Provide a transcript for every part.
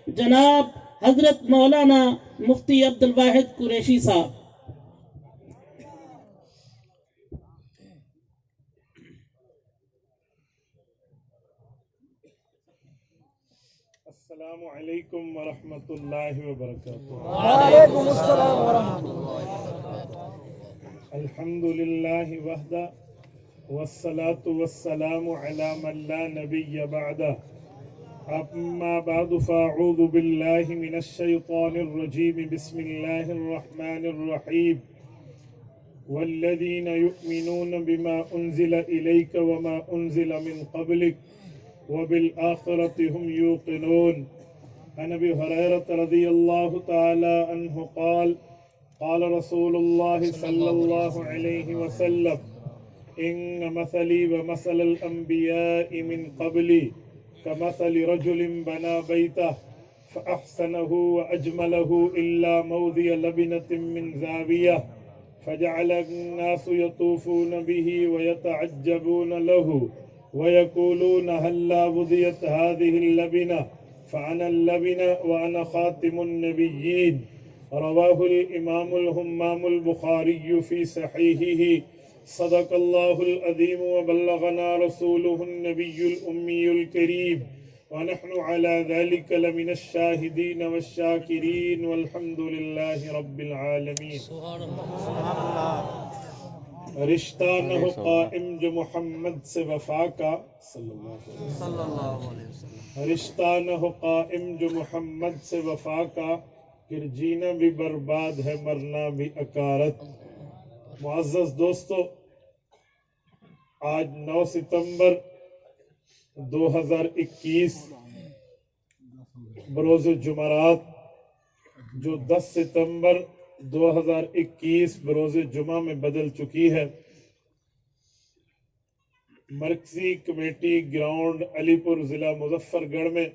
جناب حضرت مولانا مفتی عبد الواحد قریشی صاحب۔ السلام علیکم ورحمۃ اللہ وبرکاتہ۔ وعلیکم السلام ورحمۃ اللہ۔ الحمد للہ وحدہ والصلاة والسلام علی من لا نبی بعدہ، اما بعد فاعوذ باللہ من الشیطان الرجیم، بسم اللہ الرحمن الرحیم۔ والذین یؤمنون بما انزل الیک وما انزل من قبلک وبالآخرة هم يوقنون۔ عن ابي هريرة رضي الله تعالى عنه قال قال رسول الله صلى الله عليه وسلم إن مثلي ومثل الأنبياء من قبلي كمثل رجل بنى بيته فأحسنه وأجمله إلا موضع لبنة من زاوية فجعل الناس يطوفون به ويتعجبون له ويقولون هلا وضعت هذه اللبنة فأنا اللبنة وأنا خاتم النبيين۔ رواه الإمام الهمام البخاري في صحيحه۔ صدق الله العظيم وبلغنا رسوله النبي الأمي الكريم، ونحن على ذلك لمن الشاهدين والشاكرين، والحمد لله رب العالمين۔ رشتہ نہ ہو قائم جو محمد سے وفا کا، صلی اللہ علیہ وسلم، رشتہ نہ ہو قائم جو محمد سے وفا کا، پھر جینا بھی برباد ہے مرنا بھی اکارت۔ معزز دوستو، آج 9 ستمبر 2021 بروز جمعرات، جو 10 ستمبر 2021 بروز جمعہ میں بدل چکی ہے۔ مرکزی کمیٹی گراؤنڈ علی پور ضلع مظفر گڑھ میں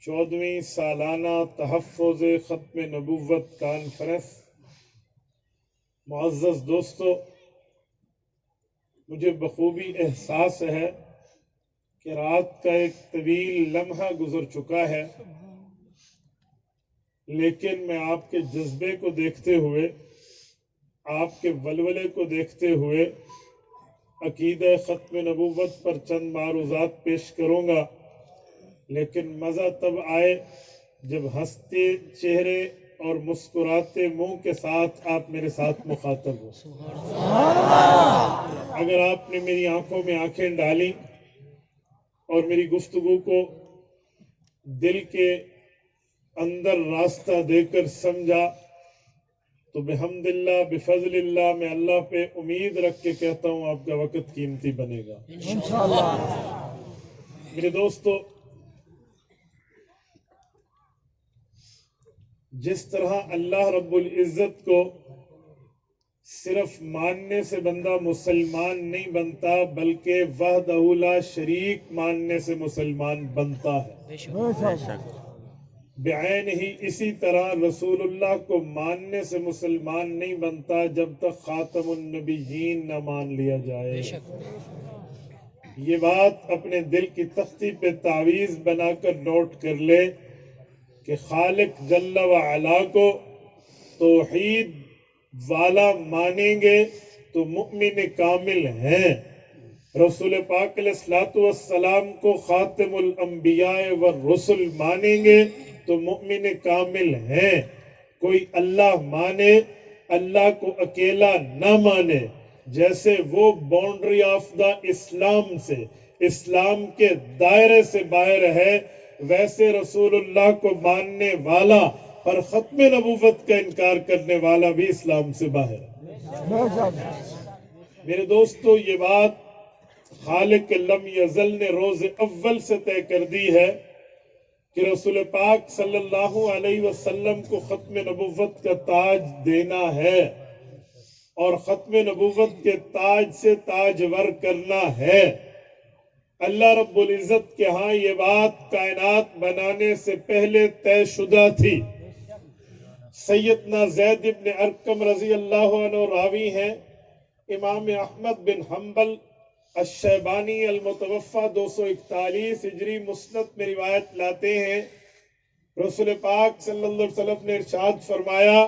14ویں سالانہ تحفظ ختم نبوت کانفرنس۔ معزز دوستو، مجھے بخوبی احساس ہے کہ رات کا ایک طویل لمحہ گزر چکا ہے، لیکن میں آپ کے جذبے کو دیکھتے ہوئے، آپ کے ولولے کو دیکھتے ہوئے عقیدہ ختم نبوت پر چند معروضات پیش کروں گا، لیکن مزہ تب آئے جب ہنستے چہرے اور مسکراتے منہ کے ساتھ آپ میرے ساتھ مخاطب ہو۔ اگر آپ نے میری آنکھوں میں آنکھیں ڈالی اور میری گفتگو کو دل کے اندر راستہ دے کر سمجھا، تو بحمد اللہ بفضل اللہ میں اللہ پہ امید رکھ کے کہتا ہوں آپ کا وقت قیمتی بنے گا انشاءاللہ۔ میرے دوستو، جس طرح اللہ رب العزت کو صرف ماننے سے بندہ مسلمان نہیں بنتا، بلکہ وحدہ لا شریک ماننے سے مسلمان بنتا ہے بعین ہی، اسی طرح رسول اللہ کو ماننے سے مسلمان نہیں بنتا جب تک خاتم النبیین نہ مان لیا جائے۔ یہ بات اپنے دل کی تختی پہ تعویذ بنا کر نوٹ کر لے کہ خالق جل و علا کو توحید والا مانیں گے تو مؤمن کامل ہیں، رسول پاک علیہ الصلوۃ والسلام کو خاتم الانبیاء والرسل مانیں گے تو مؤمن کامل ہیں۔ کوئی اللہ مانے، اللہ کو اکیلا نہ مانے، جیسے وہ باؤنڈری آف دا اسلام سے، اسلام کے دائرے سے باہر ہے، ویسے رسول اللہ کو ماننے والا اور ختم نبوت کا انکار کرنے والا بھی اسلام سے باہر ہے۔ میرے دوستو، یہ بات خالق لم یزل نے روز اول سے طے کر دی ہے کہ رسول پاک صلی اللہ علیہ وسلم کو ختم نبوت کا تاج دینا ہے اور ختم نبوت کے تاج سے تاجور کرنا ہے۔ اللہ رب العزت کے ہاں یہ بات کائنات بنانے سے پہلے طے شدہ تھی۔ سیدنا زید بن ارقم رضی اللہ عنہ راوی ہیں، امام احمد بن حنبل الشیبانی المتوفہ 241 ہجری مسند میں روایت لاتے ہیں رسول پاک صلی اللہ علیہ وسلم نے ارشاد فرمایا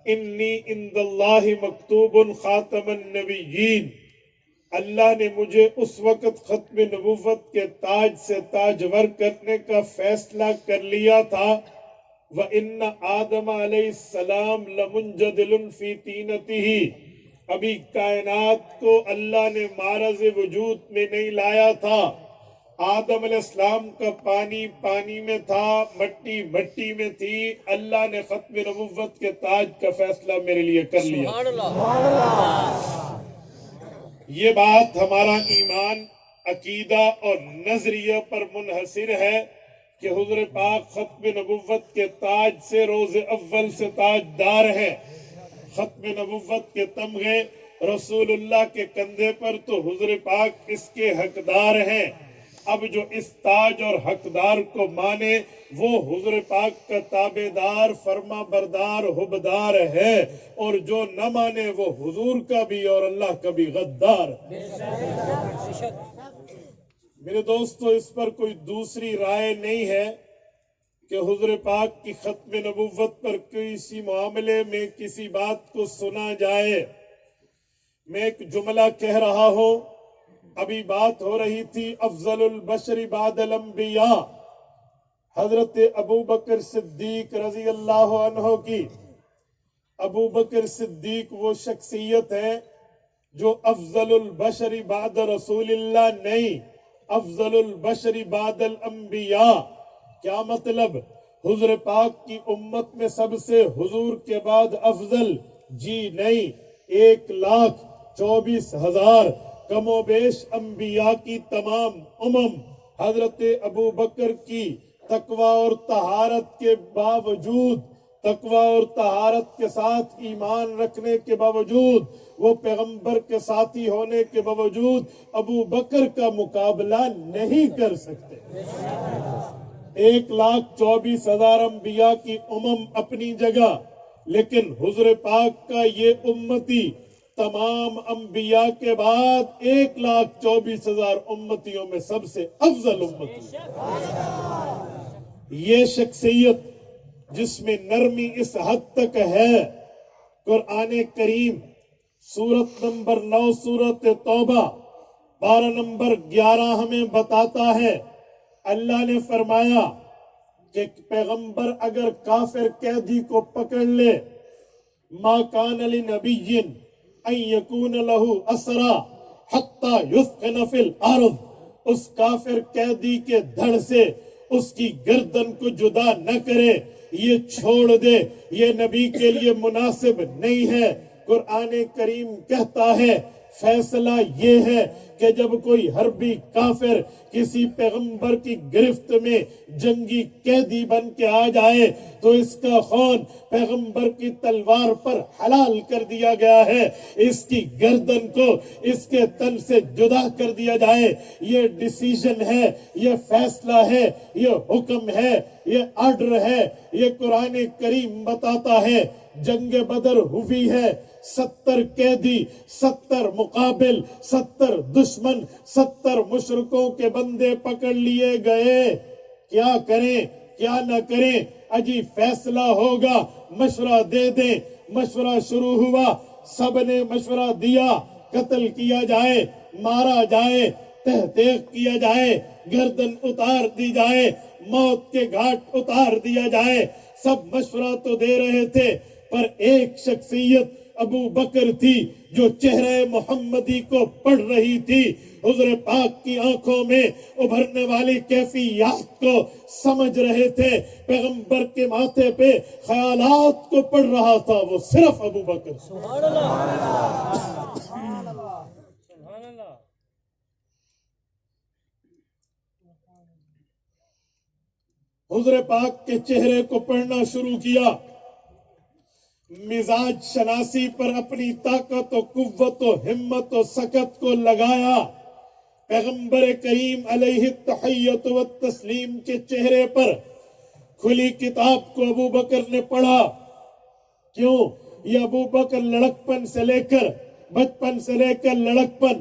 انی عند اللہ مکتوب خاتم النبیین، اللہ نے مجھے اس وقت ختم نبوت کے تاج سے تاجور کرنے کا فیصلہ کر لیا تھا وَإِنَّ آدَمَ علیہ السلام لَمُنْجَدِلٌ فِي تِینَتِهِ، ابھی کائنات کو اللہ نے معرض وجود میں نہیں لایا تھا، آدم علیہ السلام کا پانی پانی میں تھا، مٹی مٹی میں تھی، اللہ نے ختم نبوت کے تاج کا فیصلہ میرے لیے کر لیا۔ یہ بات ہمارا ایمان، عقیدہ اور نظریہ پر منحصر ہے کہ حضور پاک ختم نبوت کے تاج سے روز اول سے تاجدار ہے۔ ختم نبوت کے تمغے رسول اللہ کے کندھے پر تو حضور پاک اس کے حقدار ہیں۔ اب جو اس تاج اور حقدار کو مانے وہ حضور پاک کا تابعدار، فرما بردار، حبدار ہے، اور جو نہ مانے وہ حضور کا بھی اور اللہ کا بھی غدار۔ میرے دوستو، اس پر کوئی دوسری رائے نہیں ہے کہ حضور پاک کی ختم نبوت پر کسی معاملے میں کسی بات کو سنا جائے۔ میں ایک جملہ کہہ رہا ہوں، ابھی بات ہو رہی تھی افضل البشر بعد الانبیاء، حضرت ابو بکر صدیق رضی اللہ عنہ کی۔ ابو بکر صدیق وہ شخصیت ہے جو افضل البشر بعد رسول اللہ نہیں، افضل البشر بعد الانبیاء۔ کیا مطلب؟ حضور پاک کی امت میں سب سے حضور کے بعد افضل؟ جی نہیں، 1,24,000 کم و بیش انبیاء کی تمام حضرت ابو بکر کی تقوی اور طہارت کے باوجود، تقوی اور طہارت کے ساتھ ایمان رکھنے کے باوجود، وہ پیغمبر کے ساتھی ہونے کے باوجود ابو بکر کا مقابلہ نہیں کر سکتے۔ 1,24,000 انبیاء کی اپنی جگہ، لیکن حضور پاک کا یہ امتی تمام انبیاء کے بعد 1,24,000 امتیوں میں سب سے افضل امتی۔ یہ شخصیت جس میں نرمی اس حد تک ہے، قرآن کریم سورت نمبر 9 سورت توبہ 12 نمبر 11 ہمیں بتاتا ہے، اللہ نے فرمایا کہ پیغمبر اگر کافر قیدی کو پکڑ لے، ما کان لنبی ان یکون لہ اسرا حتی یثخن فی الارض، اس کافر قیدی کے دھڑ سے اس کی گردن کو جدا نہ کرے، یہ چھوڑ دے، یہ نبی کے لیے مناسب نہیں ہے۔ قرآن کریم کہتا ہے فیصلہ یہ ہے کہ جب کوئی حربی کافر کسی پیغمبر کی گرفت میں جنگی قیدی بن کے آ جائے تو اس کا خون پیغمبر کی تلوار پر حلال کر دیا گیا ہے، اس کی گردن کو اس کے تن سے جدا کر دیا جائے۔ یہ ڈیسیژن ہے، یہ فیصلہ ہے، یہ حکم ہے، یہ آرڈر ہے، یہ قرآن کریم بتاتا ہے۔ جنگ بدر ہوئی ہے، 70 قیدی، 70 مقابل، 70 دشمن، 70 مشرکوں کے بندے پکڑ لیے گئے۔ کیا کریں کیا نہ کریں؟ اجی فیصلہ ہوگا، مشورہ دے دیں۔ مشورہ شروع ہوا، سب نے مشورہ دیا، قتل کیا جائے، مارا جائے، تحقیق کیا جائے، گردن اتار دی جائے، موت کے گھاٹ اتار دیا جائے۔ سب مشورہ تو دے رہے تھے، پر ایک شخصیت ابو بکر تھی جو چہرہ محمدی کو پڑھ رہی تھی، حضور پاک کی آنکھوں میں ابھرنے والی کیفیات کو سمجھ رہے تھے، پیغمبر کے ماتھے پہ خیالات کو پڑھ رہا تھا، وہ صرف ابو بکر۔ سبحان اللہ، سبحان اللہ، سبحان اللہ۔ حضور پاک کے چہرے کو پڑھنا شروع کیا، مزاج شناسی پر اپنی طاقت و قوت و ہمت و سکت کو لگایا۔ پیغمبر کریم علیہ التحیت و تسلیم کے چہرے پر کھلی کتاب کو ابو بکر نے پڑھا۔ کیوں؟ یہ ابو بکر لڑکپن سے لے کر، بچپن سے لے کر لڑکپن،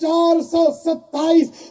427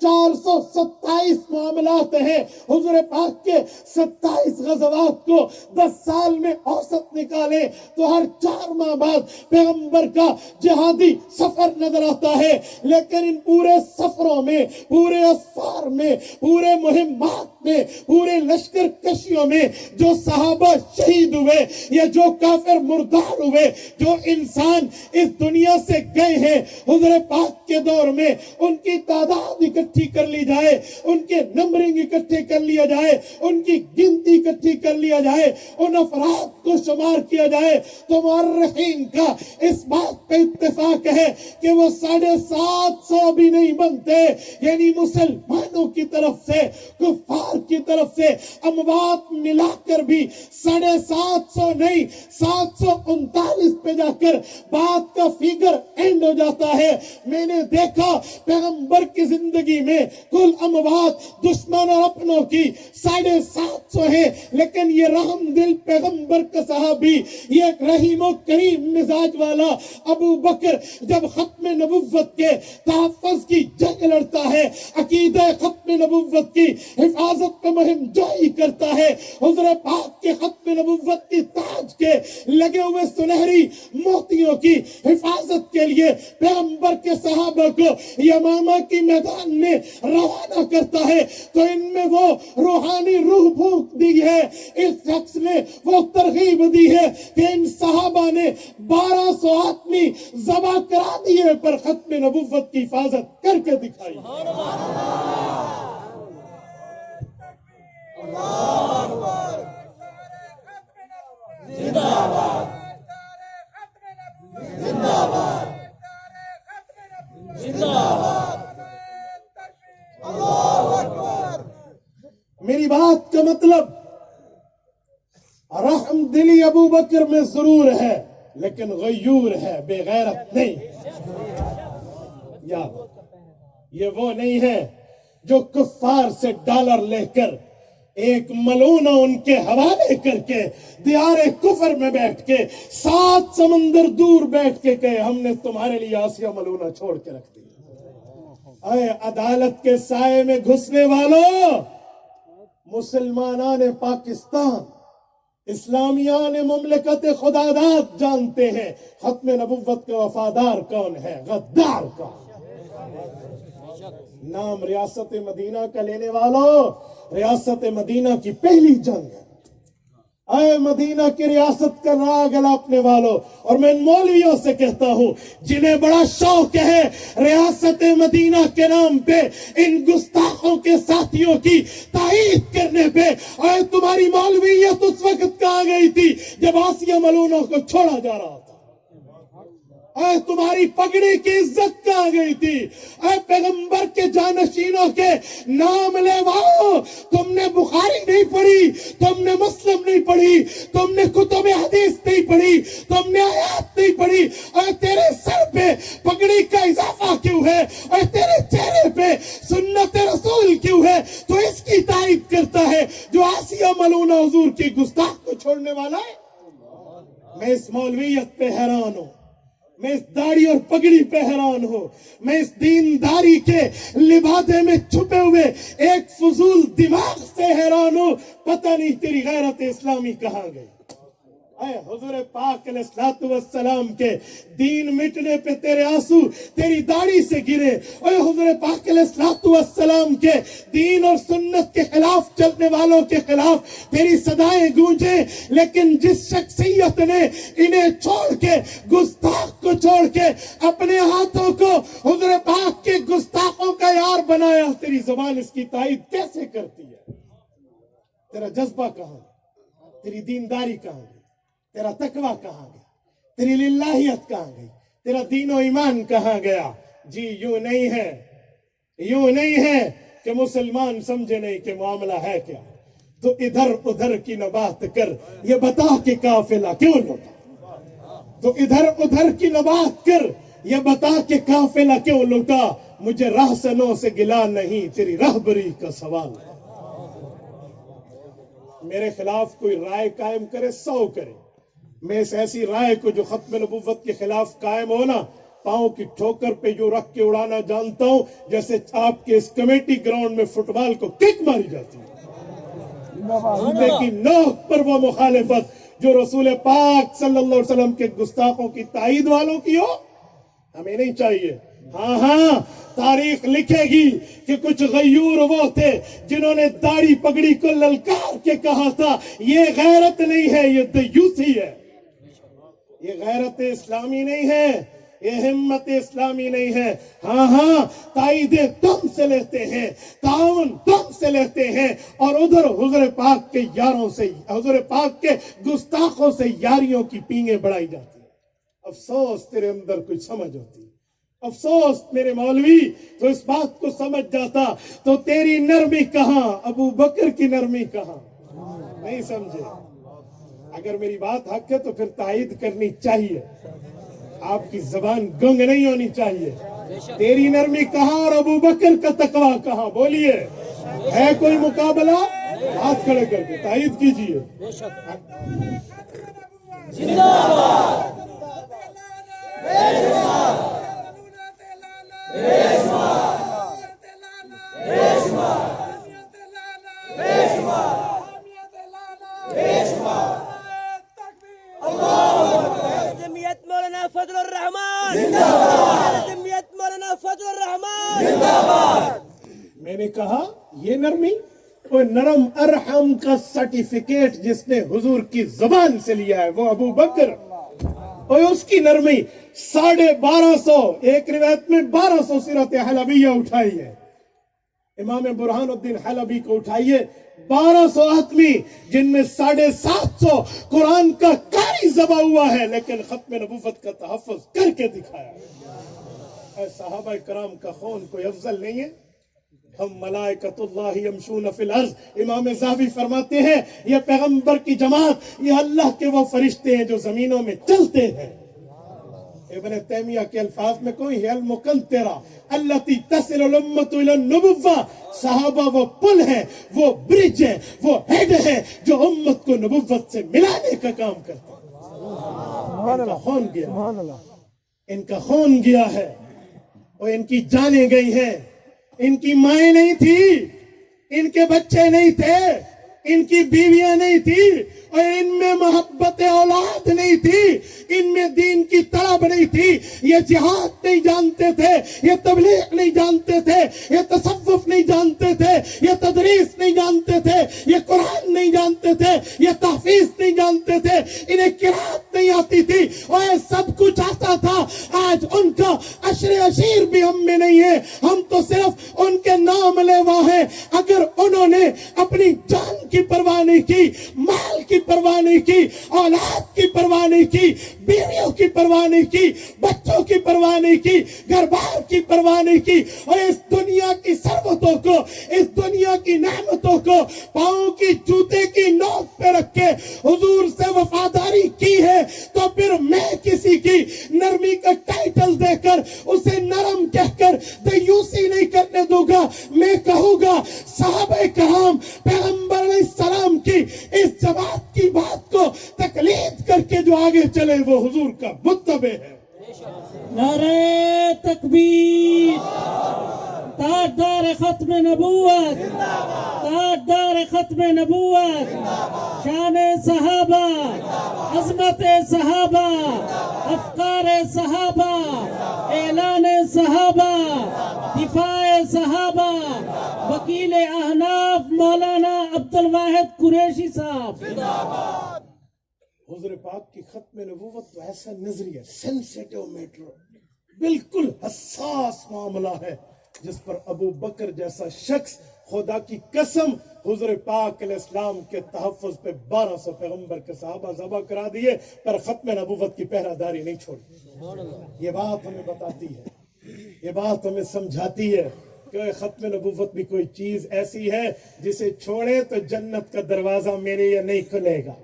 427 معاملات ہیں. حضور پاک کے 27 غزوات کو 10 سال میں اوسط نکالیں تو ہر 4 ماہ بعد پیغمبر کا جہادی سفر نظر آتا ہے. لیکن ان پورے سفروں میں، پورے اسفار میں، پورے مہمات میں، پورے لشکر کشیوں میں جو صحابہ شہید ہوئے یا جو کافر مردار ہوئے، جو انسان اس دنیا سے گئے ہیں، حضور پاک کے دور میں ان کی تعداد اکٹھی کر لی جائے، ان کے نمبرنگ اکٹھے کر لیا جائے، ان کی گنتی اکٹھی کر لیا جائے، ان افراد کو شمار کیا جائے تو مورخین کا اس بات پہ اتفاق ہے کہ وہ 750 بھی نہیں بنتے. یعنی مسلمانوں کی طرف سے، کفار کی طرف سے اموات ملا کر بھی 750 نہیں، 739 پہ جا کر بات کا فیگر اینڈ ہو جاتا ہے. میں نے دیکھا پیغمبر کی زندگی میں کل اموات دشمن اور اپنوں کی 750 ہے، لیکن یہ رحم دل پیغمبر کا صحابی، یہ رحیم و کریم مزاج والا ابو بکر جب ختم نبوت کے تحفظ کی جنگ لڑتا ہے، عقیدہ ختم نبوت کی حفاظت پہ مہم جوئی کرتا ہے، حضور پاک کے ختم نبوت کی تاج کے لگے ہوئے سنہری موتیوں کی حفاظت کے لیے پیغمبر کے صحابہ کو یمامہ کی میدان میں روانہ کرتا ہے، تو ان میں وہ روحانی روح پھونک دی ہے، اس شخص نے وہ ترغیب دی ہے کہ ان صحابہ نے 1200 آدمی ذبح کرا دیے پر ختم نبوت کی حفاظت کر کے دکھائی. میری بات کا مطلب رحم دلی ابو بکر میں ضرور ہے لیکن غیور ہے، بے غیرت نہیں. یہ وہ نہیں ہے جو کفار سے ڈالر لے کر ایک ملونہ ان کے حوالے کر کے دیار کفر میں بیٹھ کے 7 سمندر دور بیٹھ کے کہے ہم نے تمہارے لیے آسیہ ملونہ چھوڑ کے رکھ دیا. اے عدالت کے سائے میں گھسنے والوں، مسلمانان پاکستان، اسلامیان مملکت خداداد جانتے ہیں ختم نبوت کا وفادار کون ہے، غدار کون. نام ریاست مدینہ کا لینے والوں، ریاست مدینہ کی پہلی جنگ ہے. اے مدینہ کی ریاست کا راگ الاپنے والوں، اور میں ان مولویوں سے کہتا ہوں جنہیں بڑا شوق ہے ریاست مدینہ کے نام پہ ان گستاخوں کے ساتھیوں کی تائید کرنے پہ، اے تمہاری مولویت اس وقت کہاں گئی تھی جب آسیہ ملونوں کو چھوڑا جا رہا تھا؟ اے تمہاری پگڑی کی عزت کہاں گئی تھی؟ اے پیغمبر کے جانشینوں کے نام لیواؤ، تم نے بخاری نہیں پڑھی، تم نے مسلم نہیں پڑھی، تم نے کتب حدیث نہیں پڑھی، تم نے آیات نہیں پڑھی. اے تیرے سر پہ پگڑی کا اضافہ کیوں ہے؟ اے تیرے چہرے پہ سنت رسول کیوں ہے؟ تو اس کی تائید کرتا ہے جو آسیہ ملونہ حضور کی گستاخ کو چھوڑنے والا ہے. میں اس مولویت پہ حیران ہوں، میں اس داڑھی اور پگڑی پہ حیران ہوں، میں اس دینداری کے لبادے میں چھپے ہوئے ایک فضول دماغ سے حیران ہوں. پتہ نہیں تیری غیرت اسلامی کہاں گئی. اے حضور پاک علیہ الصلوۃ والسلام کے دین مٹنے پہ تیرے آنسو تیری داڑھی سے گرے. اے حضور پاک علیہ الصلوۃ والسلام کے دین اور سنت کے خلاف چلنے والوں کے خلاف تیری صدائیں گونجیں، لیکن جس شخصیت نے انہیں چھوڑ کے، گستاخ کو چھوڑ کے اپنے ہاتھوں کو حضور پاک کے گستاخوں کا یار بنایا، تیری زبان اس کی تائید کیسے کرتی ہے؟ تیرا جذبہ کہاں ہے؟ تیری دینداری کہاں ہے؟ تیرا تقویٰ کہاں گیا؟ تیری للہیت کہاں گئی؟ تیرا دین و ایمان کہاں گیا؟ جی یوں نہیں ہے کہ مسلمان سمجھے نہیں کہ معاملہ ہے کیا. تو ادھر ادھر کی نہ بات کر، یہ بتا کہ قافلہ کیوں لوٹا. تو ادھر ادھر کی نہ بات کر، یہ بتا کہ قافلہ کیوں لوٹا. مجھے راہسنوں سے گلا نہیں، تیری راہبری کا سوال ہے. میرے خلاف کوئی رائے قائم کرے 100 کرے، میں اس ایسی رائے کو جو ختم نبوت کے خلاف قائم ہونا پاؤں کی ٹھوکر پہ جو رکھ کے اڑانا جانتا ہوں جیسے آپ کے اس کمیٹی گراؤنڈ میں فٹ بال کو کک ماری جاتی ہے. جوتے کی نوک پر وہ مخالفت جو رسول پاک صلی اللہ علیہ وسلم کے گستاخوں کی تائید والوں کی ہو ہمیں نہیں چاہیے. ہاں تاریخ لکھے گی کہ کچھ غیور وہ تھے جنہوں نے داڑھی پگڑی کو للکار کے کہا تھا یہ غیرت نہیں ہے، یہ دیوسی ہے، یہ غیرت اسلامی نہیں ہے، یہ ہمت اسلامی نہیں ہے. ہاں تائیدیں تم سے لیتے ہیں، تعاون تم سے لیتے ہیں، اور ادھر حضور پاک کے یاروں سے، حضور پاک کے گستاخوں سے یاریوں کی پینگیں بڑھائی جاتی ہیں. افسوس تیرے اندر کچھ سمجھ ہوتی، افسوس میرے مولوی تو اس بات کو سمجھ جاتا تو تیری نرمی کہاں، ابو بکر کی نرمی کہاں. نہیں سمجھے. اگر میری بات حق ہے تو پھر تائید کرنی چاہیے، آپ کی زبان گنگ نہیں ہونی چاہیے. تیری نرمی کہاں اور ابو بکر کا تقویٰ کہاں؟ بولیے، ہے کوئی مقابلہ؟ ہاتھ کھڑے کر کے تائید کیجیے. جمعیت مولانا فضل الرحمان، جمعیت مولانا فضل الرحمان. میں نے کہا یہ نرمی، وہ نرم ارحم کا سرٹیفکیٹ جس نے حضور کی زبان سے لیا ہے وہ ابو بکر، اور اس کی نرمی 1250، ایک روایت میں 1200 سیرت حلبیہ اٹھائی ہے. امام برہان الدین حلبی کو اٹھائیے، 1200 آدمی جن میں 750 قرآن کا قاری ذبح ہوا ہے لیکن ختم نبوت کا تحفظ کر کے دکھایا. اے صحابہ کرام کا خون کوئی افضل نہیں ہے؟ ہم ملائکۃ اللہ یمشون فی الارض. امام ذہبی فرماتے ہیں یہ پیغمبر کی جماعت، یہ اللہ کے وہ فرشتے ہیں جو زمینوں میں چلتے ہیں. ابن تیمیہ کے الفاظ میں کوئی ہے المقنطرہ التی تصل الامت الی النبوہ. صحابہ وہ پل ہے، وہ برج ہے، وہ ہیڈ ہے جو امت کو نبوت سے ملانے کا کام کرتا ہے. ان کا خون گیا، ان کا خون گیا ہے، اور ان کی جانیں گئی ہیں. ان کی مائیں نہیں تھی، ان کے بچے نہیں تھے، ان کی بیویاں نہیں تھی، اور ان میں محبت اولاد نہیں تھی، ان میں دین کی طلب نہیں تھی. یہ جہاد نہیں جانتے تھے، یہ تبلیغ نہیں جانتے تھے، یہ تصوف نہیں جانتے تھے، یہ تدریس نہیں جانتے تھے، یہ قرآن نہیں جانتے تھے، یہ تحفیظ نہیں جانتے تھے، انہیں قرات نہیں آتی تھی، اور یہ سب کچھ آتا تھا. آج ان کا عشر عشیر بھی ہم میں نہیں ہے، ہم تو صرف ان کے نام لیوا ہیں. اگر انہوں نے اپنی جان کی پرواہ نہیں کی، مال کی پرواہ نہیں کی، اولاد کی پرواہ نہیں کی، بیویوں کی پرواہ نہیں کی، بچوں کی پرواہ نہیں کی، گھر بار کی پرواہ نہیں کی، اور اس دنیا کی ثروتوں کو، اس دنیا کی نعمتوں کو پاؤں کی جوتے کی نوک پہ رکھ کے حضور سے وفاداری کی ہے، تو پھر میں کسی کی نرمی کا ٹائٹل دے کر اسے نرم کہہ کر دیوسی نہیں کرنے دوں گا. میں کہوں گا صحابہ کرام پیغمبر علیہ السلام کی اس جماعت کی بات کو تقلید کر کے جو آگے چلے وہ حضور کا متبع ہے. نعرہ تکبیر، تاجدار ختم نبوت، تاجدار ختم نبوت، شان صحابہ، عظمت صحابہ، افکار صحابہ، اعلان صحابہ، دفاع صحابہ، وکیل احناف مولانا عبد الواحد قریشی صاحب. حضور پاک کی ختم نبوت تو ایسا نظریہ، سینسیٹیو میٹر، بالکل حساس معاملہ ہے جس پر ابو بکر جیسا شخص خدا کی قسم حضور پاک علیہ السلام کے تحفظ پہ 1200 پیغمبر کے صحابہ ذبح کرا دیے پر ختم نبوت کی پہرہ داری نہیں چھوڑی. یہ بات ہمیں بتاتی ہے، یہ بات ہمیں سمجھاتی ہے کہ ختم نبوت بھی کوئی چیز ایسی ہے جسے چھوڑے تو جنت کا دروازہ میرے لیے نہیں کھلے گا.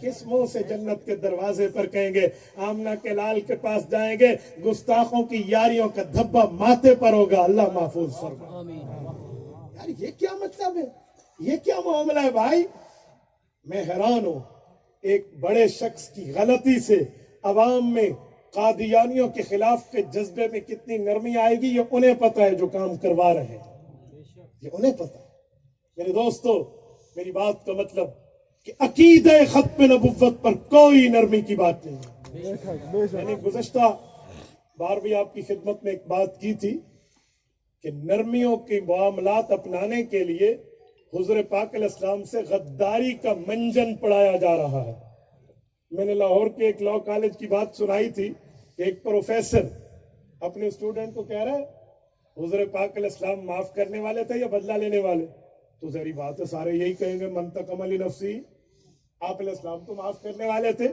کس منہ سے جنت کے دروازے پر کہیں گے آمنہ کے لال کے پاس جائیں گے، گستاخوں کی یاریوں کا دھبا ماتھے پر ہوگا. اللہ محفوظ فرمائے. یار یہ کیا مطلب ہے، یہ کیا معاملہ ہے بھائی؟ میں حیران ہوں. ایک بڑے شخص کی غلطی سے عوام میں قادیانیوں کے خلاف کے جذبے میں کتنی نرمی آئے گی یہ انہیں پتہ ہے جو کام کروا رہے ہیں، یہ انہیں پتہ ہے۔ میرے دوستو، میری بات کا مطلب کہ عقیدہ ختم نبوت پر کوئی نرمی کی بات نہیں ہے۔ میں نے گزشتہ بار بھی آپ کی خدمت میں ایک بات کی تھی کہ نرمیوں کے معاملات اپنانے کے لیے حضور پاک علیہ السلام سے غداری کا منجن پڑھایا جا رہا ہے۔ میں نے لاہور کے ایک لاء کالج کی بات سنائی تھی کہ ایک پروفیسر اپنے اسٹوڈنٹ کو کہہ رہا ہے حضور پاک علیہ السلام معاف کرنے والے تھے یا بدلہ لینے والے؟ تو ظاہری بات ہے سارے یہی کہیں گے منتقم علی نفسی، آپ علیہ السلام تو معاف کرنے والے تھے،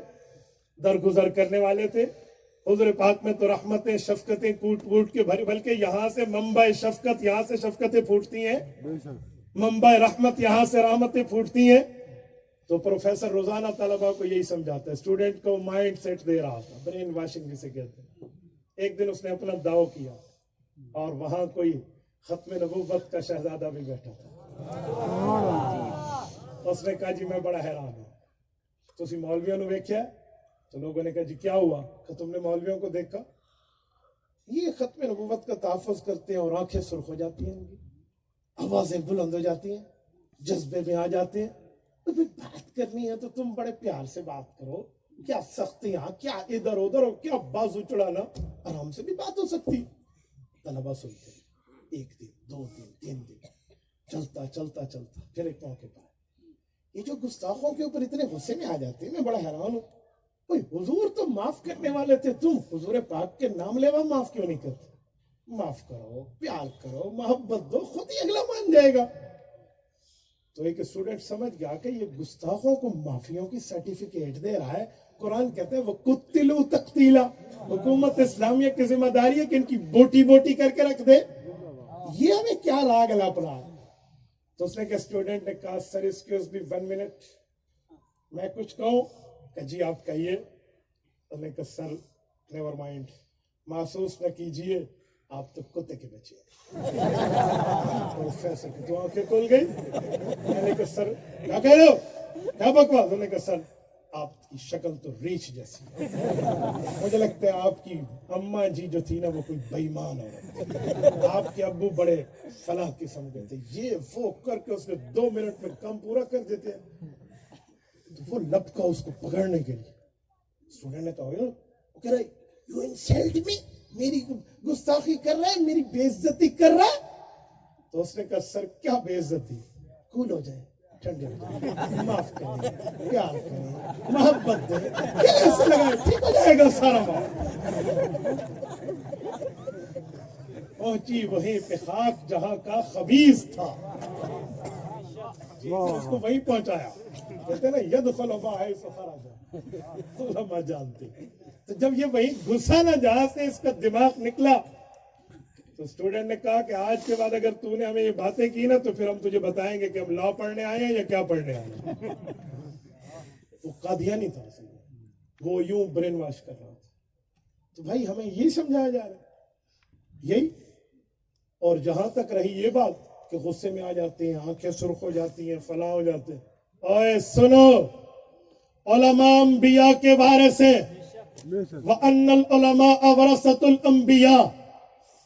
درگزر کرنے والے تھے۔ حضور پاک میں تو رحمتیں شفقتیں کوٹ کوٹ کے بھری، بلکہ یہاں سے منبع شفقت، یہاں سے شفقتیں پھوٹتی ہیں، منبع رحمت یہاں سے رحمتیں پھوٹتی ہیں۔ تو پروفیسر روزانہ طلبہ کو یہی سمجھاتا ہے، اسٹوڈنٹ کو مائنڈ سیٹ دے رہا تھا، برین واشنگ جسے کہتے ہیں۔ ایک دن اس نے اپنا دعو کیا اور وہاں کوئی ختم نبوت کا شہزادہ بھی بیٹھا تھا۔ اس نے کہا جی میں بڑا حیران ہوں، تسی مولویوں نے ویکھیا؟ تو لوگوں نے کہا جی کیا ہوا؟ کہ تم نے مولویوں کو دیکھا؟ یہ ختم نبوت کا تحفظ کرتے ہیں اور آنکھیں سرخ ہو جاتی ہیں، ان کی آوازیں بلند ہو جاتی ہیں، جذبے میں آ جاتے ہیں۔ تو پھر بات کرنی ہے تو تم بڑے پیار سے بات کرو، کیا سختیاں، کیا ادھر ادھر، اور کیا بازو چڑھانا، آرام سے بھی بات ہو سکتی۔ طلبہ سنتے ہیں، ایک دن، دو دن، تین دن، چلتا چلتا چلتا پھر ایک موقع پر یہ جو گستاخوں کے اوپر اتنے غصے میں آ جاتے ہیں، میں بڑا حیران ہوں، کوئی حضور تو معاف کرنے والے تھے، تم حضور پاک کے نام لیوا معاف کیوں نہیں کرتے؟ معاف کرو، پیار کرو، محبت دو، خود ہی اگلا مان جائے گا۔ تو ایک اسٹوڈنٹ سمجھ گیا کہ یہ گستاخوں کو معافیوں کی سرٹیفکیٹ دے رہا ہے۔ قرآن کہتے ہیں وَقُتِّلُوا تَقْتِيلًا، حکومت اسلامیہ کی ذمہ داری ہے کہ ان کی بوٹی بوٹی کر کے رکھ دے۔ یہ ہمیں کیا راگ الا پڑا؟ تو اس نے کہ اسٹوڈنٹ نے کہا سر ایکسکیوز می 1 منٹ، میں کچھ کہوں؟ کہ جی آپ کہیے۔ اس نے کہا سر نیور مائنڈ، محسوس نہ کیجئے، آپ تو کتے کے بچے ہیں۔ پروفیسر کی تو آنکھیں کھل گئی۔ میں نے کہا سر کیا کہہ رہے ہو، کیا بکواس؟ انہوں نے کہا سر آپ کی شکل تو ریچھ جیسی ہے، مجھے لگتا ہے آپ کی اماں جی جو تھی نا وہ کوئی بے ایمان ہے، آپ کے ابو بڑے فلاں قسم کے تھے، یہ وہ کر کے اس نے 2 منٹ میں کام پورا کر دیتے ہیں۔ تو وہ لپکا اس کو پکڑنے کے لیے، اسٹوڈنٹ نے کہا وہ کہہ رہا ہے یو انسلٹ می، میری گستاخی کر رہا ہے، میری بے عزتی کر رہا ہے۔ تو اس نے کہا سر کیا بے عزتی؟ کول ہو جائے، ٹھنڈے ہو جائے، معاف کریں، پیار کریں، محبت دیں، ایسے لگائے ٹھیک ہو جائے گا سارا معاملہ۔ پہنچی وہیں پہ خاک جہاں کا خبیث تھا، اس کو وہیں پہنچایا۔ کہتے ہیں نا یدخل ما حیث خرج، علماء جانتے۔ تو جب یہ وہیں گھسا نا جہاں سے اس کا دماغ نکلا، تو اسٹوڈنٹ نے کہا کہ آج کے بعد اگر تو نے ہمیں یہ باتیں کی نا تو پھر ہم تجھے بتائیں گے کہ ہم لا پڑھنے آئے ہیں یا کیا پڑھنے آئے ہیں۔ وہ قادیانی تھا، وہ یوں برین واش کر رہا تھا۔ تو بھائی ہمیں یہ سمجھایا جا رہا ہے یہی، اور جہاں تک رہی یہ بات کہ غصے میں آ جاتے ہیں، آنکھیں سرخ ہو جاتی ہیں، فلاں ہو جاتے ہیں، اوے سنو، علماء انبیاء کے وارث ہیں، وَأَنَّ الْعُلَمَاءَ وَرَثَةُ الْأَنْبِيَاءِ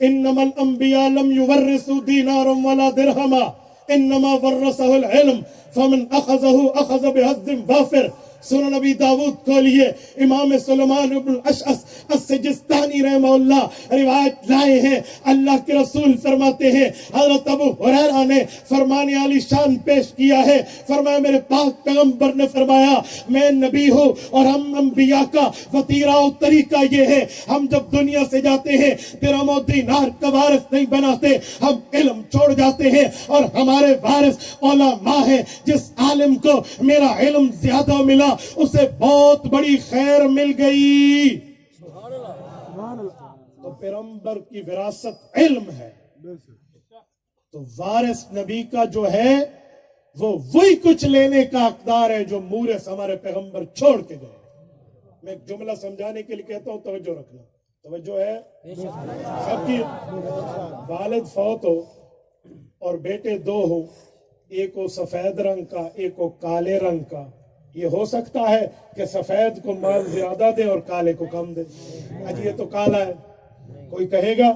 إِنَّمَا الْأَنْبِيَاءُ لَمْ يُوَرِّثُوا دِينَارًا وَلَا دِرْهَمًا إِنَّمَا وَرَّثَهُ الْعِلْمَ فَمَنْ أَخَذَهُ أَخَذَ بِحَظٍّ وَافِرٍ۔ سنن نبی داؤد کو لیے امام سلیمان بن الاشعث السجستانی رحمہ اللہ روایت لائے ہیں، اللہ کے رسول فرماتے ہیں، حضرت ابو ہریرہ نے فرمان عالی شان پیش کیا ہے، فرمایا میرے پاک پیغمبر نے فرمایا میں نبی ہوں اور ہم انبیاء کا وتیرہ و طریقہ یہ ہے، ہم جب دنیا سے جاتے ہیں درہم و دینار کا وارث نہیں بناتے، ہم علم چھوڑ جاتے ہیں، اور ہمارے وارث علماء ہیں۔ جس عالم کو میرا علم زیادہ ملا اسے بہت بڑی خیر مل گئی۔ تو پیغمبر کی وراثت علم ہے، تو وارث نبی کا جو ہے وہ وہی کچھ لینے کا حقدار ہے جو مورث ہمارے پیغمبر چھوڑ کے گئے۔ میں ایک جملہ سمجھانے کے لیے کہتا ہوں، توجہ رکھنا، توجہ ہے سب کی۔ والد فوت ہو اور بیٹے 2 ہو، ایک ہو سفید رنگ کا، ایک ہو کالے رنگ کا، یہ ہو سکتا ہے کہ سفید کو مال زیادہ دے اور کالے کو کم دے. اج یہ تو کالا ہے، کوئی کہے گا؟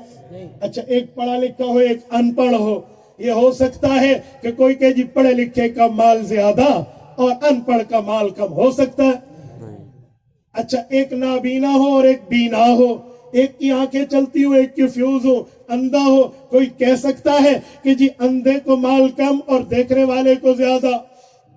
اچھا ایک پڑھا لکھا ہو ایک ان پڑھ ہو، یہ ہو سکتا ہے کہ کوئی کہ جی پڑھے لکھے کا مال زیادہ اور ان پڑھ کا مال کم، ہو سکتا ہے؟ اچھا ایک نابینا ہو اور ایک بینا ہو، ایک کی آنکھیں چلتی ہو ایک کی فیوز ہو، اندھا ہو، کوئی کہہ سکتا ہے کہ جی اندھے کو مال کم اور دیکھنے والے کو زیادہ؟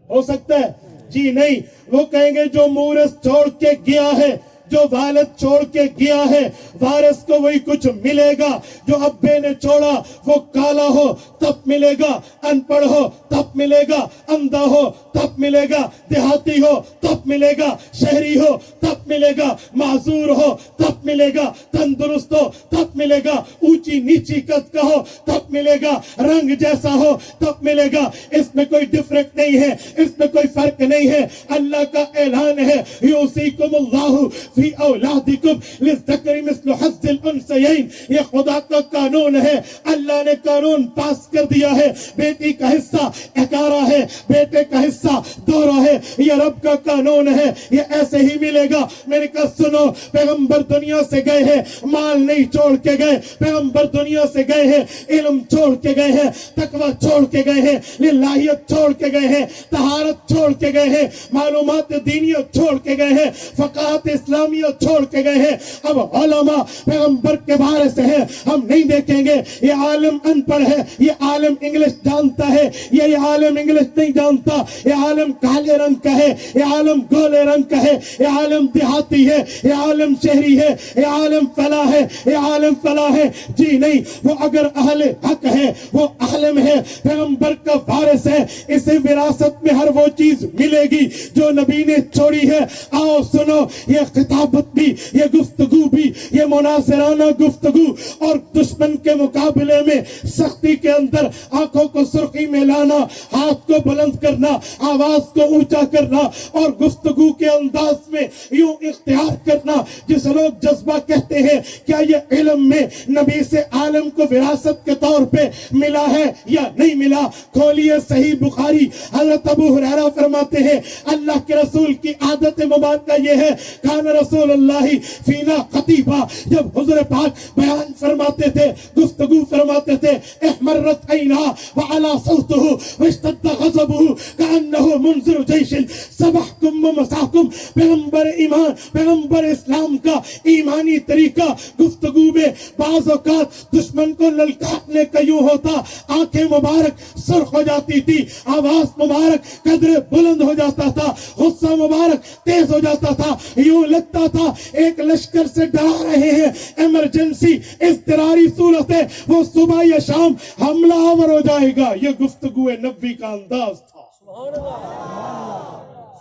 ہو سکتا ہے؟ جی نہیں. وہ کہیں گے جو مورث چھوڑ کے گیا ہے، جو والد چھوڑ کے گیا ہے، وارث کو وہی کچھ ملے گا جو ابے نے چھوڑا. وہ کالا ہو تب ملے گا، ان پڑھ ہو تب ملے گا، اندھا ہو تب ملے گا، دیہاتی ہو تب ملے گا، شہری ہو تب ملے گا، معذور ہو تب ملے گا، تندرست ہو تب ملے گا، اونچی نیچی قد کا ہو تب ملے گا، رنگ جیسا ہو تب ملے گا. اس میں کوئی ڈفرنٹ نہیں ہے، اس میں کوئی فرق نہیں ہے. اللہ کا اعلان ہے یوصیکم اللہ فی اولادکم للذکر مثل حظ الانثیین. یہ خدا کا قانون ہے، اللہ نے قانون پاس کر دیا ہے. بیٹی کا حصہ 11 ہے، بیٹے کا حصہ 2 ہے. یہ رب کا قانون ہے، یہ ایسے ہی ملے گا. میں نے کہا سنو، پیغمبر دنیا سے گئے ہیں مال نہیں چھوڑ کے گئے، پیغمبر دنیا سے گئے ہیں علم چھوڑ کے گئے ہیں، تقوی چھوڑ کے گئے ہیں، للہیت چھوڑ کے گئے ہیں، طہارت چھوڑ کے گئے ہیں، معلومات دینیت چھوڑ کے گئے ہیں، فقاہت اسلامیت چھوڑ کے گئے ہیں. اب علماء پیغمبر کے بارے سے ہیں، ہم نہیں دیکھیں گے یہ عالم ان پڑھ ہے، یہ عالم انگلش جانتا ہے، یہ عالم انگلش نہیں جانتا، یہ عالم کالے رنگ کا ہے، یہ عالم گولے رنگ کا ہے، یہ عالم دیہاتی ہے، یہ عالم شہری ہے، یہ عالم فلاں ہے، یہ عالم فلاں ہے. جی نہیں، وہ اگر اہل حق ہے، وہ عالم ہے، پیغمبر کا وارث ہے، اسے وراثت میں ہر وہ چیز ملے گی جو نبی نے چھوڑی ہے. آؤ سنو، یہ خطابت بھی، یہ گفتگو بھی، یہ مناصرانہ گفتگو اور دشمن کے مقابلے میں سختی کے اندر آنکھوں کو سرخی میں لانا، ہاتھ کو بلند کرنا، آواز کو اونچا کرنا اور گفتگو کے انداز میں یوں اختیار کرنا جس لوگ جذبہ کہتے ہیں کیا یہ علم میں نبی سے عالم کو وراثت کے طور پہ ملا ہے یا نہیں ملا. کھولیے صحیح بخاری. حضرت ابو ہریرہ فرماتے ہیں اللہ کے رسول کی عادت مبارکہ یہ ہے، کان رسول اللہ فینا خطیبہ، جب حضور پاک بیان فرماتے تھے، گفتگو فرماتے تھے، احمرت عینا وعلا صوتہ واشتد غضبہ کانہ منذر جیش سبحکم ومساکم. پیغمبر ایمان، پیغمبر اسلام کا ایمانی طریقہ گفتگو میں بعض اوقات دشمن کو للکارنے کا یوں ہوتا، آنکھیں مبارک سرخ ہو جاتی تھی، آواز مبارک قدر بلند ہو جاتا تھا، غصہ مبارک تیز ہو جاتا تھا، یوں لگتا تھا ایک لشکر سے ڈرا رہے ہیں، ایمرجنسی اضطراری صورت ہے، وہ صبح یا شام حملہ آور ہو جائے گا. یہ گفتگو نبی کا انداز تھا. سبحان اللہ،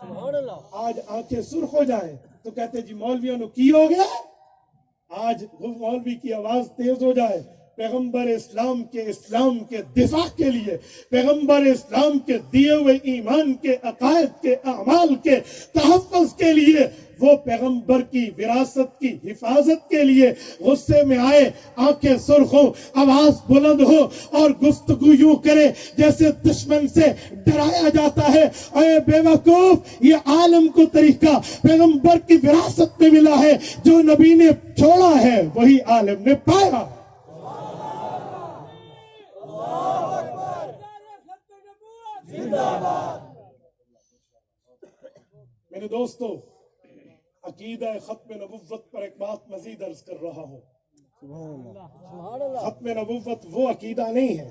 سبحان اللہ. آج آنکھیں سرخ ہو جائیں تو کہتے جی مولویوں نے کی ہو گیا. آج مولوی کی آواز تیز ہو جائے پیغمبر اسلام کے دفاع کے لیے، پیغمبر اسلام کے دیے ہوئے ایمان کے عقائد کے اعمال کے تحفظ کے لیے، وہ پیغمبر کی وراثت کی حفاظت کے لیے غصے میں آئے، آنکھیں سرخ ہو، آواز بلند ہو اور گفتگو یوں کرے جیسے دشمن سے ڈرایا جاتا ہے. اے بے وقوف، یہ عالم کو طریقہ پیغمبر کی وراثت میں ملا ہے، جو نبی نے چھوڑا ہے وہی عالم نے پایا. میرے دوستو، عقیدہ ختم نبوت پر ایک بات مزید عرض کر رہا ہوں. ختم نبوت وہ عقیدہ نہیں ہے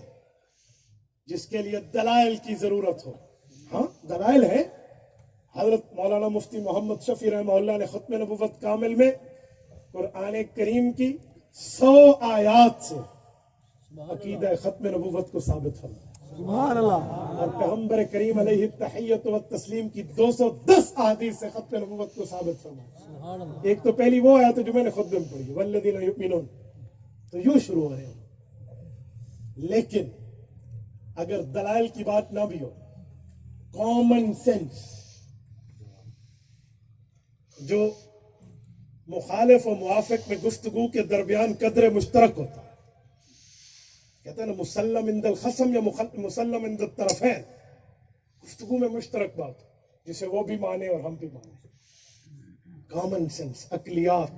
جس کے لیے دلائل کی ضرورت ہو. ہاں دلائل ہے. حضرت مولانا مفتی محمد شفیع رحمہ اللہ نے ختم نبوت کامل میں قرآن کریم کی 100 آیات سے عقیدہ ختم نبوت کو ثابت فرمایا. سبحان اللہ. اور پیغمبر کریم علیہ التحیت و تسلیم کی 210 احادیث سے ختم نبوت کو ثابت فرمایا. ایک تو پہلی وہ آیت جو میں نے خطبے میں پڑھی، والذین یؤمنون، تو یوں شروع ہو رہے ہیں. لیکن اگر دلائل کی بات نہ بھی ہو، کامن سینس جو مخالف و موافق میں گفتگو کے درمیان قدر مشترک ہوتا ہے، کہتے ہیں نا مسلم عند الخصم یا مسلم عند الطرفین، گفتگو میں مشترک بات. جسے وہ بھی مانے اور ہم بھی مانے. کامن سینس، عقلیات.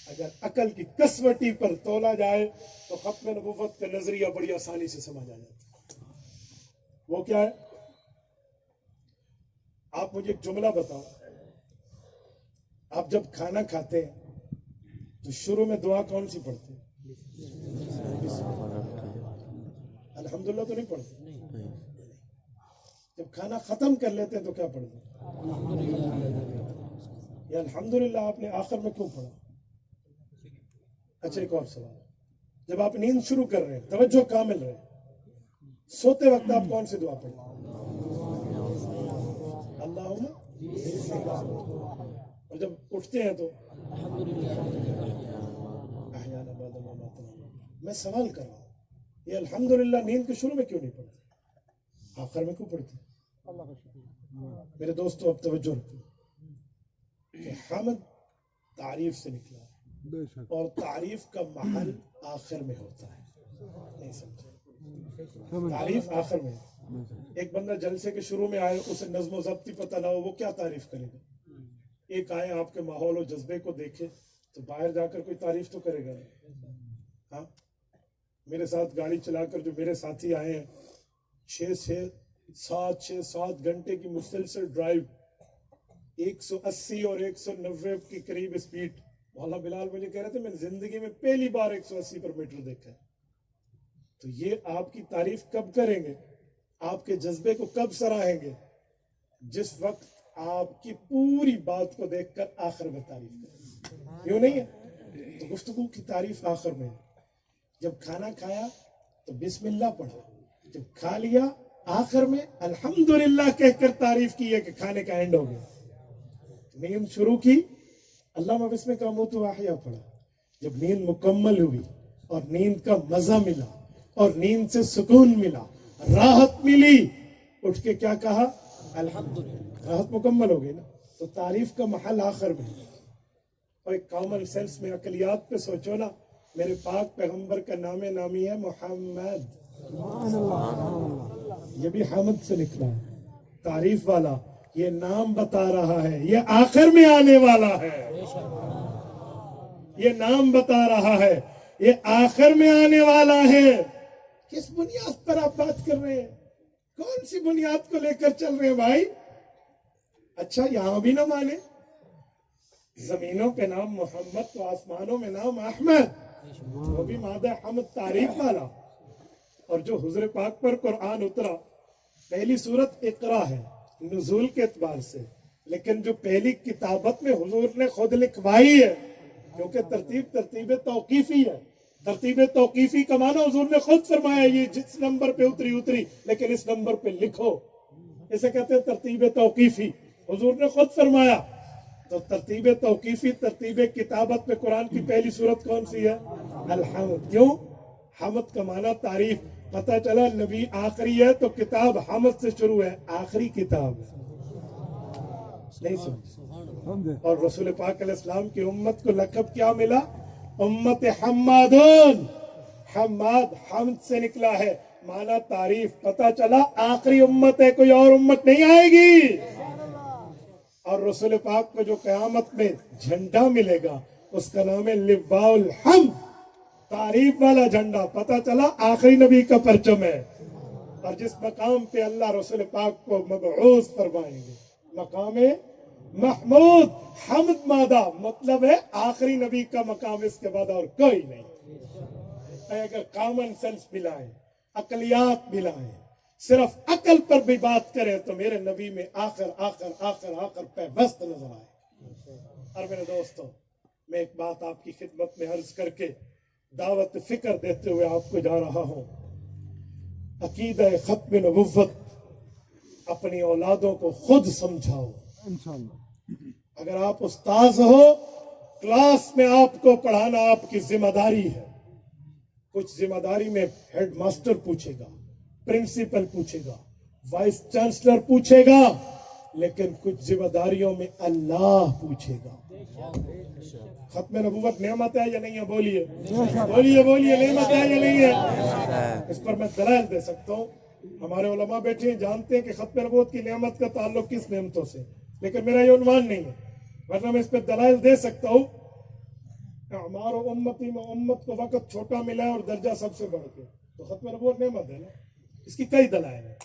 اگر عقل کی کسوٹی پر تولا جائے تو ختم نبوت کا نظریہ بڑی آسانی سے سمجھ آ جاتا ہے. وہ کیا ہے؟ آپ مجھے ایک جملہ بتاؤ. آپ جب کھانا کھاتے ہیں تو شروع میں دعا کون سی پڑھتے ہیں؟ الحمدللہ تو نہیں پڑھتے. جب کھانا ختم کر لیتے ہیں تو کیا پڑھتے ہیں؟ یہ الحمدللہ آپ نے آخر میں کیوں پڑھا؟ اچھا ایک اور سوال. جب آپ نیند شروع کر رہے ہیں، توجہ کامل رہے، سوتے وقت آپ کون سی دعا پڑھتے ہیں؟ اللہم. اور جب اٹھتے ہیں تو میں سوال کر رہا ہوں، یہ الحمدللہ نیند کے شروع میں کیوں نہیں پڑھتے، آخر میں کیوں پڑھتے؟ میرے دوستو اب توجہ رکھیں کہ حمد تعریف سے نکلا ہے اور تعریف کا محل آخر میں ہوتا ہے. نہیں سمجھے؟ تعریف آخر میں. ایک بندہ جلسے کے شروع میں آئے، اسے نظم و ضبط پتہ نہ ہو، وہ کیا تعریف کرے گا؟ ایک آئے آپ کے ماحول و جذبے کو دیکھے تو باہر جا کر کوئی تعریف تو کرے گا نہیں. ہاں، میرے ساتھ گاڑی چلا کر جو میرے ساتھی آئے ہیں، 6-7 گھنٹے کی مسلسل ڈرائیو، 180 اور 190 کے قریب اسپیڈ. مولانا بلال مجھے کہہ رہے تھے میں نے زندگی میں پہلی بار 180 پر میٹر دیکھا ہے. تو یہ آپ کی تعریف کب کریں گے؟ آپ کے جذبے کو کب سراہیں گے؟ جس وقت آپ کی پوری بات کو دیکھ کر آخر میں تعریف کریں. یوں نہیں ہے؟ تو گفتگو کی تعریف آخر میں. جب کھانا کھایا تو بسم اللہ پڑھا، جب کھا لیا آخر میں الحمدللہ کہہ کر تعریف کی ہے کہ کھانے کا اینڈ ہو گیا. نیند شروع کی، اللہ بسم کا موت واحیہ پڑھا. جب نیند مکمل ہوئی اور نیند کا مزہ ملا اور نیند سے سکون ملا، راحت ملی، اٹھ کے کیا کہا؟ الحمدللہ. راحت مکمل ہو گئی نا. تو تعریف کا محل آخر میں. اور ایک کامن سینس میں عقلیات پہ سوچو نا. میرے پاک پیغمبر کا نام نامی ہے محمد. یہ بھی حمد سے نکلا ہے. تعریف والا یہ نام بتا رہا ہے، یہ آخر میں آنے والا ہے. یہ نام بتا رہا ہے، یہ آخر میں آنے والا ہے. کس بنیاد پر آپ بات کر رہے ہیں؟ کون سی بنیاد کو لے کر چل رہے ہیں بھائی؟ اچھا یہاں بھی نہ مانے، زمینوں پہ نام محمد تو آسمانوں میں نام احمد، وہ بھی مادہ حمد تعریف والا. اور جو حضور پاک پر قرآن اترا، پہلی سورت اقرا ہے نزول کے اعتبار سے، لیکن جو پہلی کتابت میں حضور نے خود لکھوائی ہے، کیونکہ ترتیب توقیفی ہے. ترتیب توقیفی کا معنی حضور نے خود فرمایا یہ جس نمبر پہ اتری لیکن اس نمبر پہ لکھو، اسے کہتے ہیں ترتیب توقیفی. حضور نے خود فرمایا. تو ترتیب توقیفی، ترتیب کتابت میں قرآن کی پہلی سورت کون سی ہے؟ الحمد. کیوں؟ حمد کا معنی تعریف. پتہ چلا نبی آخری ہے تو کتاب حمد سے شروع ہے، آخری کتاب ہے. نہیں سمجھ؟ اور رسول پاک علیہ السلام کی امت کو لقب کیا ملا؟ امت حمادون. حماد حمد سے نکلا ہے، معنی تعریف. پتہ چلا آخری امت ہے، کوئی اور امت نہیں آئے گی. اور رسول پاک کو جو قیامت میں جھنڈا ملے گا اس کا نام ہے لواء الحمد، تعریف والا جھنڈا. پتہ چلا آخری نبی کا پرچم ہے. اور جس مقام پہ اللہ رسول پاک کو مبعوث فرمائیں گے، مقام محمود. حمد مادہ مطلب ہے آخری نبی کا مقام، اس کے بعد اور کوئی نہیں. اگر کامن سینس ملائیں، عقلیات ملائیں، صرف عقل پر بھی بات کریں تو میرے نبی میں آخر پیوست نظر آئے. اور میرے دوستوں، میں ایک بات آپ کی خدمت میں عرض کر کے دعوت فکر دیتے ہوئے آپ کو جا رہا ہوں. عقیدہ ختم نبوت اپنی اولادوں کو خود سمجھاؤ. اگر آپ استاذ ہو، کلاس میں آپ کو پڑھانا آپ کی ذمہ داری ہے. کچھ ذمہ داری میں ہیڈ ماسٹر پوچھے گا، پرنسپل پوچھے گا، وائس چانسلر پوچھے گا، لیکن کچھ ذمہ داریوں میں اللہ پوچھے گا. ختم نبوت نعمت ہے یا نہیں ہے؟ بولیے نعمت ہے یا نہیں ہے؟ اس پر میں دلائل دے سکتا ہوں. ہمارے علماء بیٹھے ہیں جانتے ہیں کہ ختم نبوت کی نعمت کا تعلق کس نعمتوں سے، لیکن میرا یہ عنوان نہیں ہے، ورنہ میں اس پہ دلائل دے سکتا ہوں. اعمار و امتی میں امت کو وقت چھوٹا ملا ہے اور درجہ سب سے بڑھ کے، تو ختم نبوت نعمت ہے نا، اس کی کئی دلائل ہیں.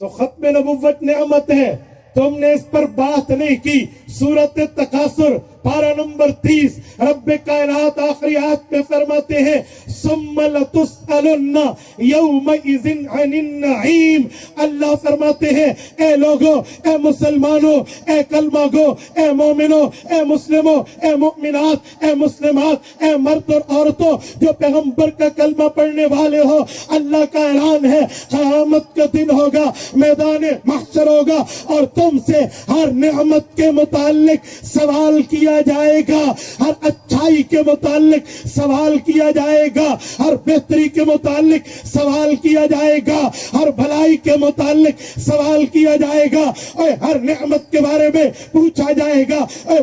تو ختم نبوت نعمت ہے، تم نے اس پر بات نہیں کی. سورۃ تکاثر پارہ نمبر 30 رب کائنات آخری آیت میں فرماتے ہیں ثم لتسألن یومئذ عن النعیم. اللہ فرماتے ہیں اے لوگوں، اے مسلمانوں، اے کلمہ گو، اے مومنوں، اے مسلموں، اے مؤمنات، اے مسلمات، اے مرد اور عورتوں جو پیغمبر کا کلمہ پڑھنے والے ہو، اللہ کا اعلان ہے قیامت کا دن ہوگا، میدان محشر ہوگا اور تم سے ہر نعمت کے متعلق سوال کیا جائے گا، ہر اچھائی کے متعلق سوال کیا جائے گا، ہر بہتری کے متعلق سوال کیا جائے گا، ہر بھلائی کے متعلق سوال کیا جائے گا، اور ہر نعمت کے بارے میں پوچھا جائے گا.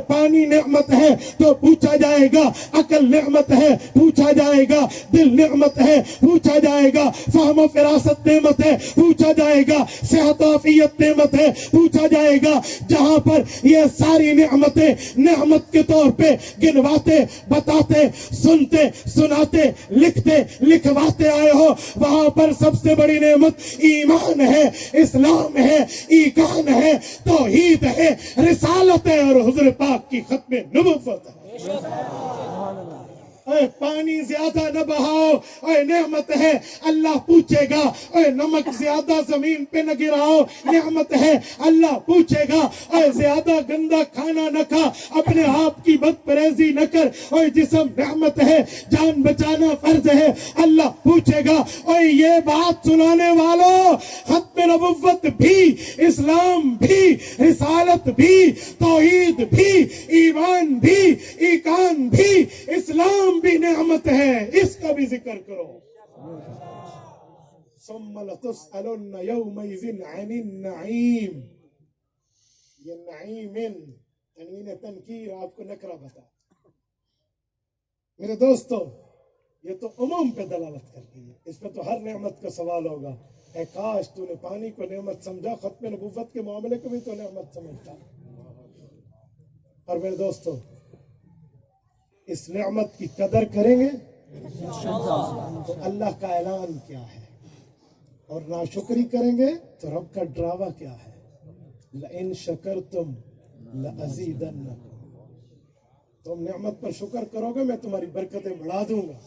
پانی نعمت ہے تو پوچھا جائے گا، عقل نعمت ہے پوچھا جائے گا، دل نعمت ہے پوچھا جائے گا، فہم و فراست نعمت ہے پوچھا جائے گا، صحت و عافیت نعمت ہے پوچھا جائے گا. جہاں پر یہ ساری نعمتیں نعمت کے طور پہ گنواتے، بتاتے، سنتے، سناتے، لکھتے، لکھواتے آئے ہو، وہاں پر سب سے بڑی نعمت ایمان ہے، اسلام ہے، ایقان ہے، توحید ہے، رسالت ہے اور حضور پاک کی ختم نبوت ہے. اے پانی زیادہ نہ بہاؤ، اے نعمت ہے. اللہ پوچھے گا اے نمک زیادہ زمین پہ نہ گراؤ، نعمت ہے. اللہ پوچھے گا اے زیادہ گندا کھانا نہ کھا، اپنے آپ کی بد پرہیزی نہ کر، اے جسم نعمت ہے، جان بچانا فرض ہے. اللہ پوچھے گا اے یہ بات سنانے والوں، ختم نبوت بھی، اسلام بھی، رسالت بھی، توحید بھی، ایمان بھی، ایقان بھی، اسلام بھی نعمت ہے، اس کا بھی ذکر کرو. ثم لتسألن یومئذ عن النعیم. یہ نعیم تنوین تنکیر آپ کو نکرہ بتا. میرے دوستو یہ تو عموم پہ دلالت کرتی ہے، اس پہ تو ہر نعمت کا سوال ہوگا. اے کاش تو نے پانی کو نعمت سمجھا، ختم نبوت کے معاملے کو بھی تو نعمت سمجھتا. اور میرے دوستو اس نعمت کی قدر کریں گے تو اللہ کا اعلان کیا ہے، اور ناشکری کریں گے تو رب کا ڈراوا کیا ہے. لئن شکرتم لأزیدنکم. تم نعمت پر شکر کرو گے میں تمہاری برکتیں بڑھا دوں گا.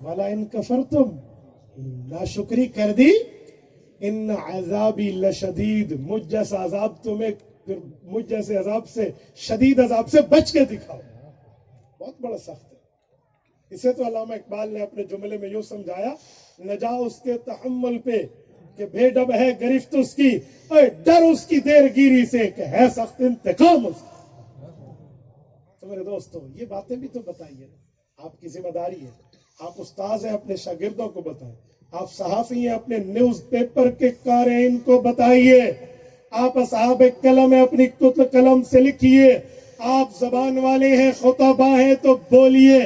ولئن کفرتم، ناشکری کر دی، ان عذابی لشدید، مجھ جیسا عذاب تمہیں، پھر مجھ جیسے عذاب سے، شدید عذاب سے بچ کے دکھاؤ. بہت بڑا سخت ہے. اسے تو علامہ اقبال نے اپنے جملے میں یوں سمجھایا، نہ جا اس کے تحمل پہ کہ بے ڈب ہے گرفت اس کی، اور ڈر اس کی دیر گیری سے کہ ہے سخت انتقام اس کا. تو میرے دوستو یہ باتیں بھی تو بتائیے، آپ کی ذمہ داری ہے. آپ استاذ ہیں، اپنے شاگردوں کو بتائیں. آپ صحافی ہیں، اپنے نیوز پیپر کے قارئین کو بتائیے. آپ اصحاب قلم ہیں، اپنی قلم سے لکھیے. آپ زبان والے ہیں، خطبہ ہیں تو بولیے.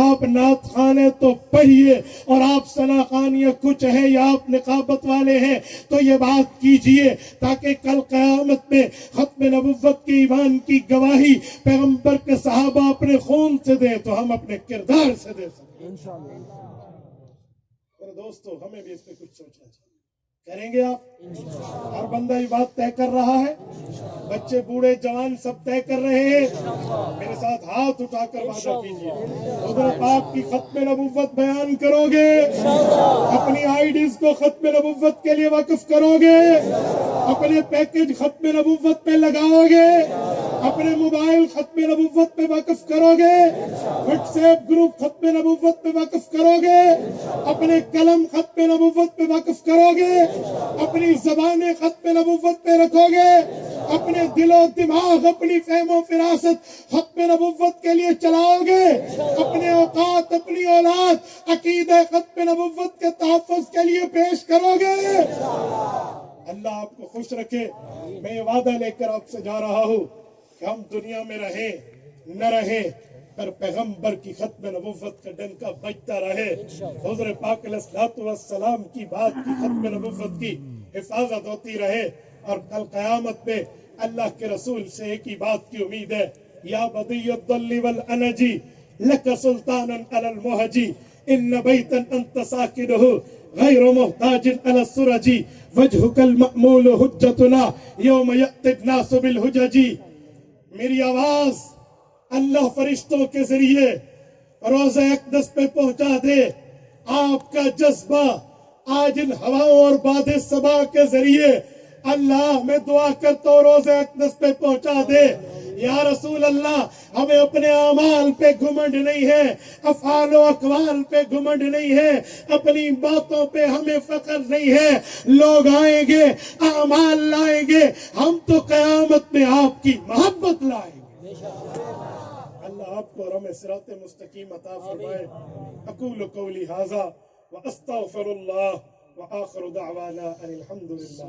آپ نعت خوان ہیں تو پڑھیے. اور آپ ثنا خوان یا کچھ ہیں، یا آپ نقابت والے ہیں تو یہ بات کیجئے، تاکہ کل قیامت میں ختم نبوت کی ایمان کی گواہی پیغمبر کے صحابہ اپنے خون سے دیں تو ہم اپنے کردار سے دے سکیں. میرے دوستو ہمیں بھی اس پہ کچھ سوچنا چاہیے. کریں گے آپ؟ ہر بندہ یہ بات طے کر رہا ہے، بچے بوڑھے جوان سب طے کر رہے ہیں. میرے ساتھ ہاتھ اٹھا کر وعدہ کیجیے، حضور پاک کی ختم نبوت بیان کرو گے، اپنی آئی ڈیز کو ختم نبوت کے لیے وقف کرو گے، اپنے پیکج ختم نبوت پہ لگاؤ گے، اپنے موبائل ختم نبوت پہ وقف کرو گے، واٹس ایپ گروپ ختم نبوت پہ وقف کرو گے، اپنے قلم ختم نبوت پہ وقف کرو گے، اپنی زبانیں ختم نبوت پہ رکھو گے، اپنے دل و دماغ، اپنی فہم و فراست ختم نبوت کے لیے چلاؤ گے، اپنے اوقات، اپنی اولاد عقیدہ ختم نبوت کے تحفظ کے لیے پیش کرو گے. اللہ آپ کو خوش رکھے. میں یہ وعدہ لے کر آپ سے جا رہا ہوں کہ ہم دنیا میں رہیں نہ رہیں، پر پیغمبر کی ختم نبوت کا ڈنکا بجتا رہے، حضور پاک علیہ الصلوۃ والسلام کی بات کی ختم نبوت کی حفاظت ہوتی رہے، اور کل قیامت پہ اللہ کے رسول سے ایک ہی بات کی امید ہے، یا بدی الضل والانجی لک سلطان علی المہجی ان بیتا انت ساکنہ غیر محتاج علی السرجی وجہک المأمول حجتنا یوم یأتی الناس بالحججی۔ میری آواز اللہ فرشتوں کے ذریعے روضہ اقدس پہ پہنچا دے، آپ کا جذبہ آج ان ہواؤں اور باد صبا کے ذریعے اللہ میں دعا کرتا ہوں روضہ اقدس پہ پہنچا دے۔ یا رسول اللہ، ہمیں اپنے اعمال پہ گھمنڈ نہیں ہے، افعال و اقوال پہ گھمنڈ نہیں ہے، اپنی باتوں پہ ہمیں فخر نہیں ہے۔ لوگ آئیں گے، اعمال لائیں گے، ہم تو قیامت میں آپ کی محبت لائیں گے۔ اللہ آپ کو رحم صراط مستقیم عطا فرمائے۔ اقول قولی ھذا واستغفر اللہ وآخر دعوانا ان الحمد للہ۔